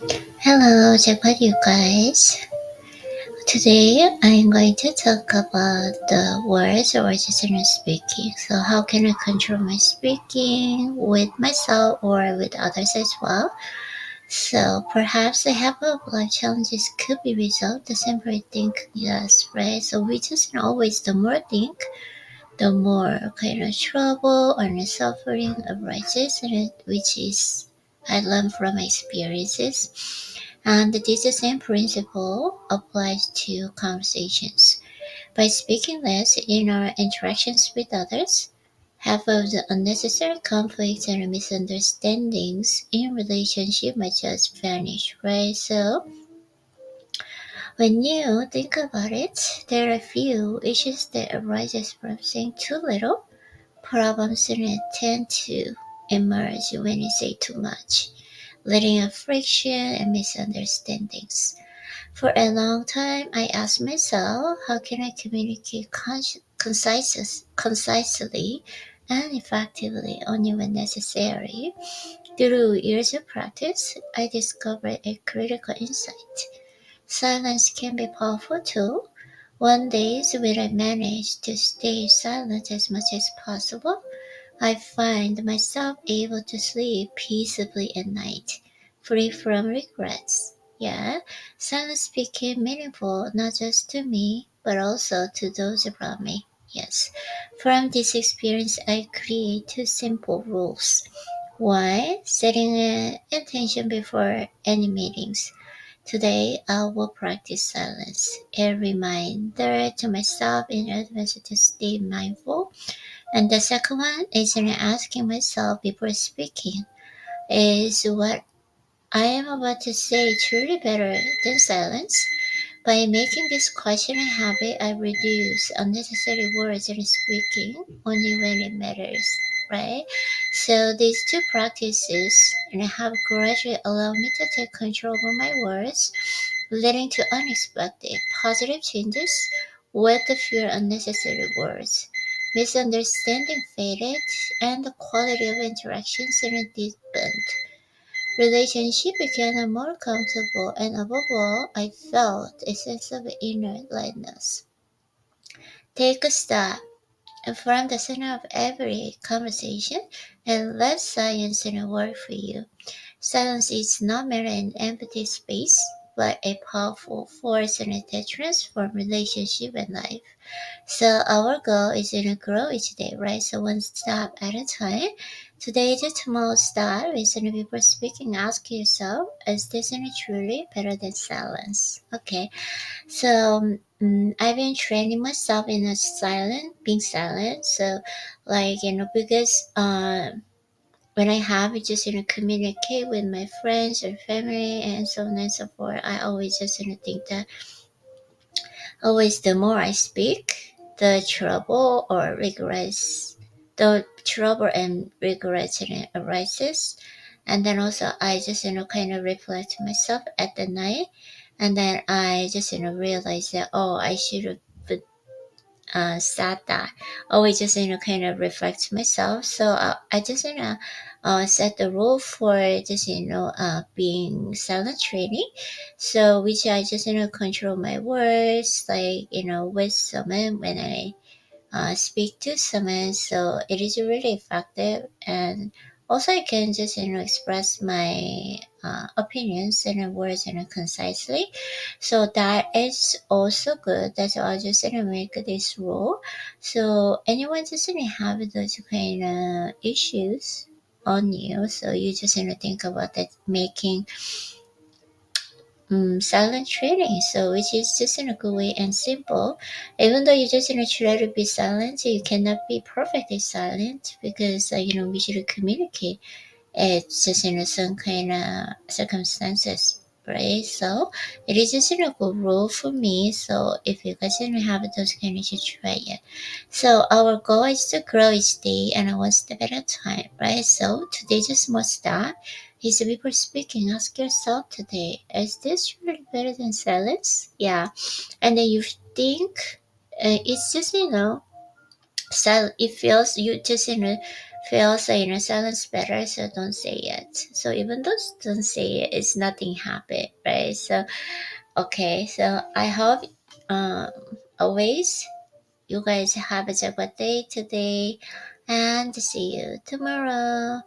Hello, Japan, you guys. Today I'm going to talk about the words or just in speaking. So, how can I control my speaking with myself or with others as well? So, perhaps I have a life challenges could be resolved the simply think yes, right? So, we just always the more think, the more kind of trouble or suffering arises, and which is I learned from my experiences. And this same principle applies to conversations. By speaking less in our interactions with others, half of the unnecessary conflicts and misunderstandings in relationship might just vanish, right? So when you think about it, there are few issues that arises from saying too little. Problems tend to emerge when you say too much, leading to friction and misunderstandings. For a long time, I asked myself, how can I communicate concisely and effectively only when necessary? Through years of practice, I discovered a critical insight. Silence can be powerful too. One days when I manage to stay silent as much as possible, I find myself able to sleep peacefully at night, free from regrets. Yeah, silence became meaningful not just to me, but also to those around me. Yes, from this experience, I create two simple rules. One, setting an intention before any meetings. Today, I will practice silence, a reminder to myself in advance to stay mindful. And the second one is asking myself before speaking, is what I am about to say truly better than silence? By making this question a habit, I reduce unnecessary words in speaking only when it matters, right? So these two practices have gradually allowed me to take control over my words, leading to unexpected positive changes with the fewer unnecessary words. Misunderstanding faded and the quality of interactions deepened. Relationship became more comfortable, and above all, I felt a sense of inner lightness. Take a step from the center of every conversation and let silence work for you. Silence is not merely an empty space, but a powerful force that transforms relationship and life. So our goal is to grow each day, right? So one step at a time. Today is a small step. Is before speaking, ask yourself, is this truly better than silence? Okay. So I've been training myself in a being silent. So like because when I have it just communicate with my friends or family and so on and so forth, I always just think that always the more I speak, the trouble or regrets, the trouble and regrets arises. And then also I just kind of reflect to myself at the night, and then I just realize that oh I should have said that. Always just kind of reflect myself. So I just set the rule for just being silent training. So which I just control my words, like with someone when I speak to someone. So it is really effective, and also I can just express my opinions and words concisely. So that is also good. That's why I just make this rule. So anyone just have those kind of issues on you, so you just think about that making silent training, so which is just in a good way and simple. Even though you just try to be silent, you cannot be perfectly silent because we should communicate. It's just some kind of circumstances, right? So it is just a good rule for me. So if you guys don't have those kind, you should try it. So our goal is to grow each day and one step at a time, right? So today just must start is before speaking, ask yourself today, is this really better than silence? Yeah. And then you think it's just, it feels you just, feels silence better, so don't say it. So even though don't say it, it's nothing happen, right? So okay, so I hope um always you guys have a good day today and see you tomorrow.